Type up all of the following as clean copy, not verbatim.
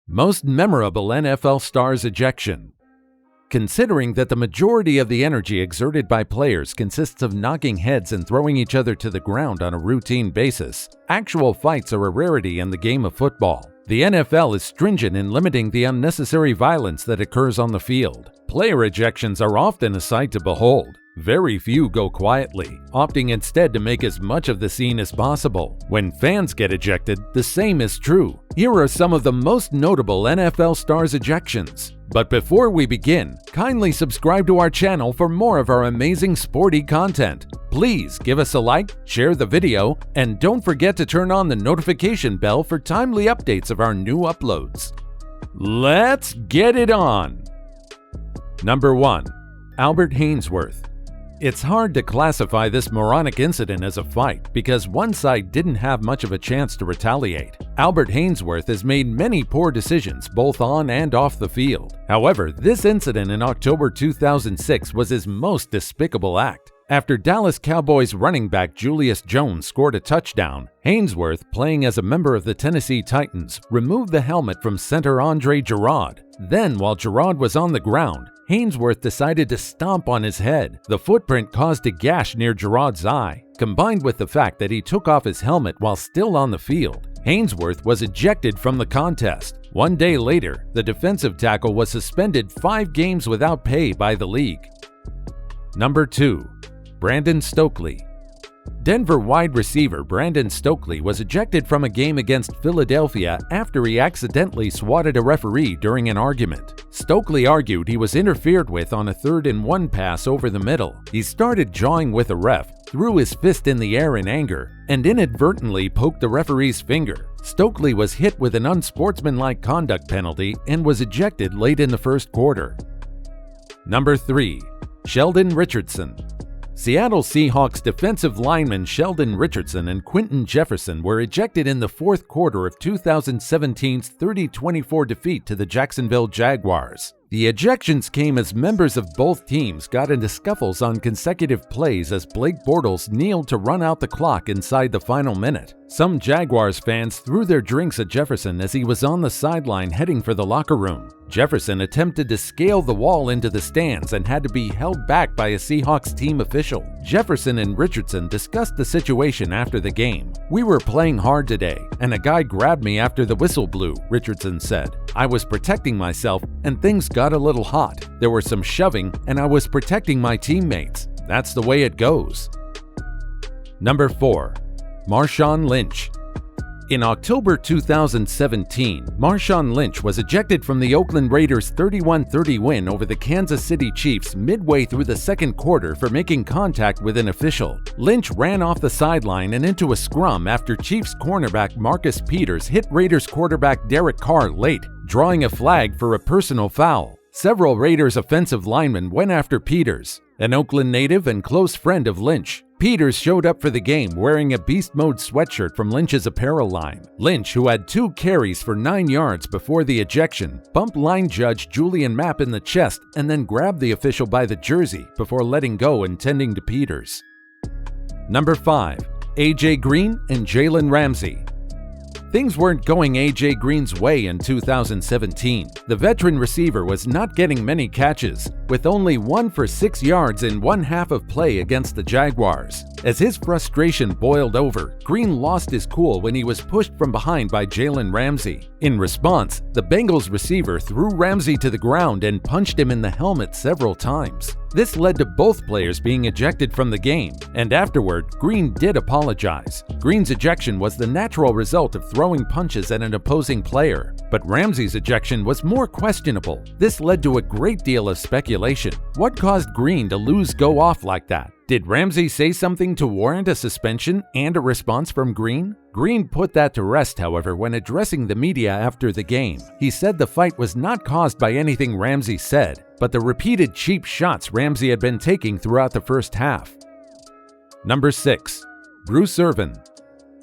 Most memorable NFL stars ejection. Considering that the majority of the energy exerted by players consists of knocking heads and throwing each other to the ground on a routine basis, actual fights are a rarity in the game of football. The NFL is stringent in limiting the unnecessary violence that occurs on the field. Player ejections are often a sight to behold. Very few go quietly, opting instead to make as much of the scene as possible. When fans get ejected, the same is true. Here are some of the most notable NFL stars' ejections. But before we begin, kindly subscribe to our channel for more of our amazing sporty content. Please give us a like, share the video, and don't forget to turn on the notification bell for timely updates of our new uploads. Let's get it on! Number 1. Albert Haynesworth. It's hard to classify this moronic incident as a fight because one side didn't have much of a chance to retaliate. Albert Haynesworth has made many poor decisions both on and off the field. However, this incident in October 2006 was his most despicable act. After Dallas Cowboys running back Julius Jones scored a touchdown, Haynesworth, playing as a member of the Tennessee Titans, removed the helmet from center Andre Gerard. Then, while Gerard was on the ground, Haynesworth decided to stomp on his head. The footprint caused a gash near Gerard's eye, combined with the fact that he took off his helmet while still on the field. Haynesworth was ejected from the contest. 1 day later, the defensive tackle was suspended 5 games without pay by the league. Number 2. Brandon Stokely. Denver wide receiver Brandon Stokely was ejected from a game against Philadelphia after he accidentally swatted a referee during an argument. Stokely argued he was interfered with on a 3rd and 1 pass over the middle. He started jawing with a ref, threw his fist in the air in anger, and inadvertently poked the referee's finger. Stokely was hit with an unsportsmanlike conduct penalty and was ejected late in the first quarter. Number 3. Sheldon Richardson. Seattle Seahawks defensive linemen Sheldon Richardson and Quinton Jefferson were ejected in the 4th quarter of 2017's 30-24 defeat to the Jacksonville Jaguars. The ejections came as members of both teams got into scuffles on consecutive plays as Blake Bortles kneeled to run out the clock inside the final minute. Some Jaguars fans threw their drinks at Jefferson as he was on the sideline heading for the locker room. Jefferson attempted to scale the wall into the stands and had to be held back by a Seahawks team official. Jefferson and Richardson discussed the situation after the game. "We were playing hard today, and a guy grabbed me after the whistle blew," Richardson said. "I was protecting myself, and things got a little hot. There was some shoving, and I was protecting my teammates. That's the way it goes." Number 4. Marshawn Lynch. In October 2017, Marshawn Lynch was ejected from the Oakland Raiders' 31-30 win over the Kansas City Chiefs midway through the 2nd quarter for making contact with an official. Lynch ran off the sideline and into a scrum after Chiefs cornerback Marcus Peters hit Raiders quarterback Derek Carr late, drawing a flag for a personal foul. Several Raiders offensive linemen went after Peters, an Oakland native and close friend of Lynch. Peters showed up for the game wearing a Beast Mode sweatshirt from Lynch's apparel line. Lynch, who had 2 carries for 9 yards before the ejection, bumped line judge Julian Mapp in the chest and then grabbed the official by the jersey before letting go and tending to Peters. Number 5. AJ Green and Jalen Ramsey. Things weren't going AJ Green's way in 2017. The veteran receiver was not getting many catches, with only 1 for 6 yards in 1/2 of play against the Jaguars. As his frustration boiled over, Green lost his cool when he was pushed from behind by Jalen Ramsey. In response, the Bengals receiver threw Ramsey to the ground and punched him in the helmet several times. This led to both players being ejected from the game, and afterward, Green did apologize. Green's ejection was the natural result of throwing punches at an opposing player, but Ramsey's ejection was more questionable. This led to a great deal of speculation. What caused Green to go off like that? Did Ramsey say something to warrant a suspension and a response from Green? Green put that to rest, however, when addressing the media after the game. He said the fight was not caused by anything Ramsey said, but the repeated cheap shots Ramsey had been taking throughout the first half. Number 6. Bruce Irvin.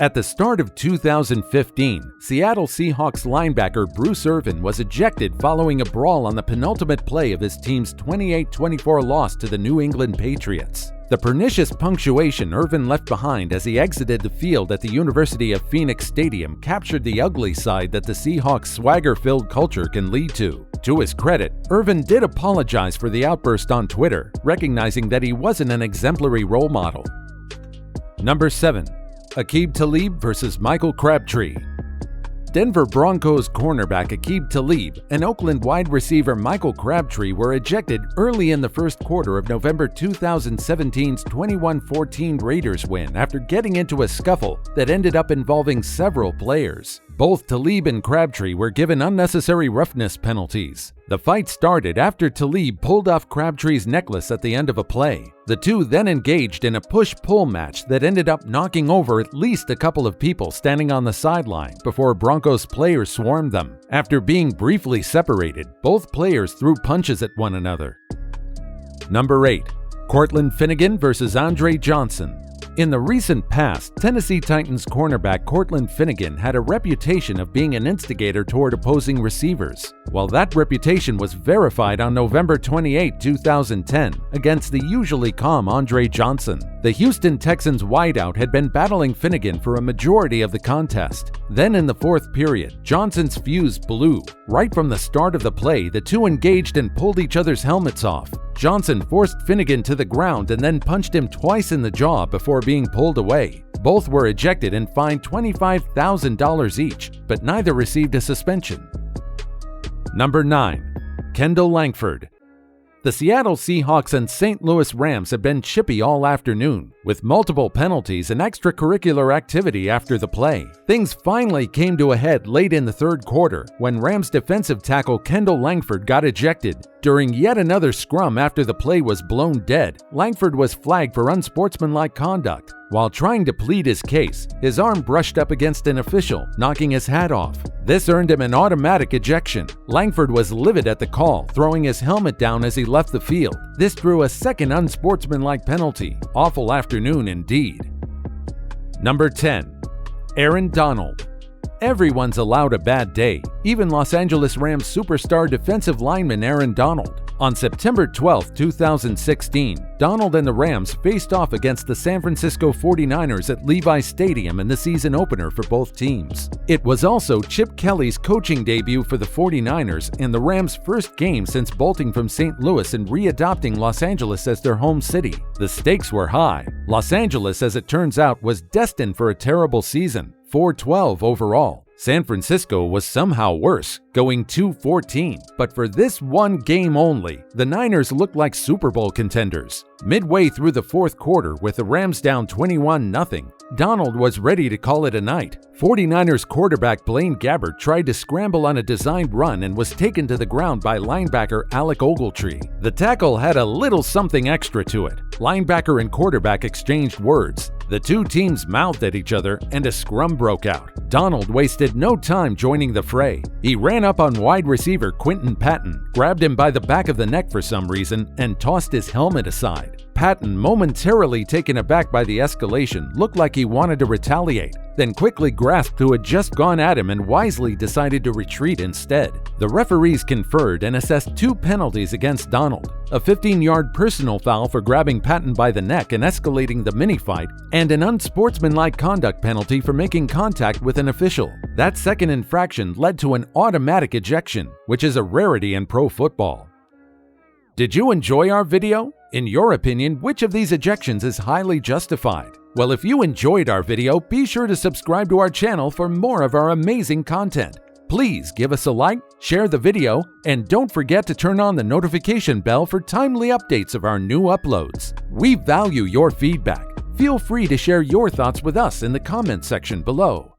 At the start of 2015, Seattle Seahawks linebacker Bruce Irvin was ejected following a brawl on the penultimate play of his team's 28-24 loss to the New England Patriots. The pernicious punctuation Irvin left behind as he exited the field at the University of Phoenix Stadium captured the ugly side that the Seahawks' swagger-filled culture can lead to. To his credit, Irvin did apologize for the outburst on Twitter, recognizing that he wasn't an exemplary role model. Number 7. AkeemTalib vs. MichaelCrabtree. Denver Broncos cornerback AkeemTalib and Oakland wide receiver MichaelCrabtree were ejected early in the first quarter of November 2017's 21-14 Raiders win after getting into a scuffle that ended up involving several players. Both Talib and Crabtree were given unnecessary roughness penalties. The fight started after Talib pulled off Crabtree's necklace at the end of a play. The two then engaged in a push-pull match that ended up knocking over at least a couple of people standing on the sideline before Broncos players swarmed them. After being briefly separated, both players threw punches at one another. Number 8. Cortland Finnegan vs. Andre Johnson. In the recent past, Tennessee Titans cornerback Cortland Finnegan had a reputation of being an instigator toward opposing receivers. While that reputation was verified on November 28, 2010, against the usually calm Andre Johnson, the Houston Texans wideout had been battling Finnegan for a majority of the contest. Then in the fourth period, Johnson's fuse blew. Right from the start of the play, the two engaged and pulled each other's helmets off. Johnson forced Finnegan to the ground and then punched him twice in the jaw before being pulled away. Both were ejected and fined $25,000 each, but neither received a suspension. Number 9. Kendall Langford. The Seattle Seahawks and St. Louis Rams have been chippy all afternoon, with multiple penalties and extracurricular activity after the play. Things finally came to a head late in the third quarter when Rams defensive tackle Kendall Langford got ejected. During yet another scrum after the play was blown dead, Langford was flagged for unsportsmanlike conduct. While trying to plead his case, his arm brushed up against an official, knocking his hat off. This earned him an automatic ejection. Langford was livid at the call, throwing his helmet down as he left the field. This drew a second unsportsmanlike penalty. Awful afternoon indeed. Number 10. Aaron Donald. Everyone's allowed a bad day, even Los Angeles Rams superstar defensive lineman Aaron Donald. On September 12, 2016, Donald and the Rams faced off against the San Francisco 49ers at Levi Stadium in the season opener for both teams. It was also Chip Kelly's coaching debut for the 49ers and the Rams' first game since bolting from St. Louis and readopting Los Angeles as their home city. The stakes were high. Los Angeles, as it turns out, was destined for a terrible season, 4-12 overall. San Francisco was somehow worse, going 2-14, but for this one game only, the Niners looked like Super Bowl contenders. Midway through the fourth quarter, with the Rams down 21-0, Donald was ready to call it a night. 49ers quarterback Blaine Gabbert tried to scramble on a designed run and was taken to the ground by linebacker Alec Ogletree. The tackle had a little something extra to it. Linebacker and quarterback exchanged words. The two teams mouthed at each other and a scrum broke out. Donald wasted no time joining the fray. He ran up on wide receiver Quinton Patton, grabbed him by the back of the neck for some reason, and tossed his helmet aside. Patton, momentarily taken aback by the escalation, looked like he wanted to retaliate, then quickly grasped who had just gone at him and wisely decided to retreat instead. The referees conferred and assessed two penalties against Donald: a 15-yard personal foul for grabbing Patton by the neck and escalating the mini-fight, and an unsportsmanlike conduct penalty for making contact with an official. That second infraction led to an automatic ejection, which is a rarity in pro football. Did you enjoy our video? In your opinion, which of these ejections is highly justified? Well, if you enjoyed our video, be sure to subscribe to our channel for more of our amazing content. Please give us a like, share the video, and don't forget to turn on the notification bell for timely updates of our new uploads. We value your feedback. Feel free to share your thoughts with us in the comment section below.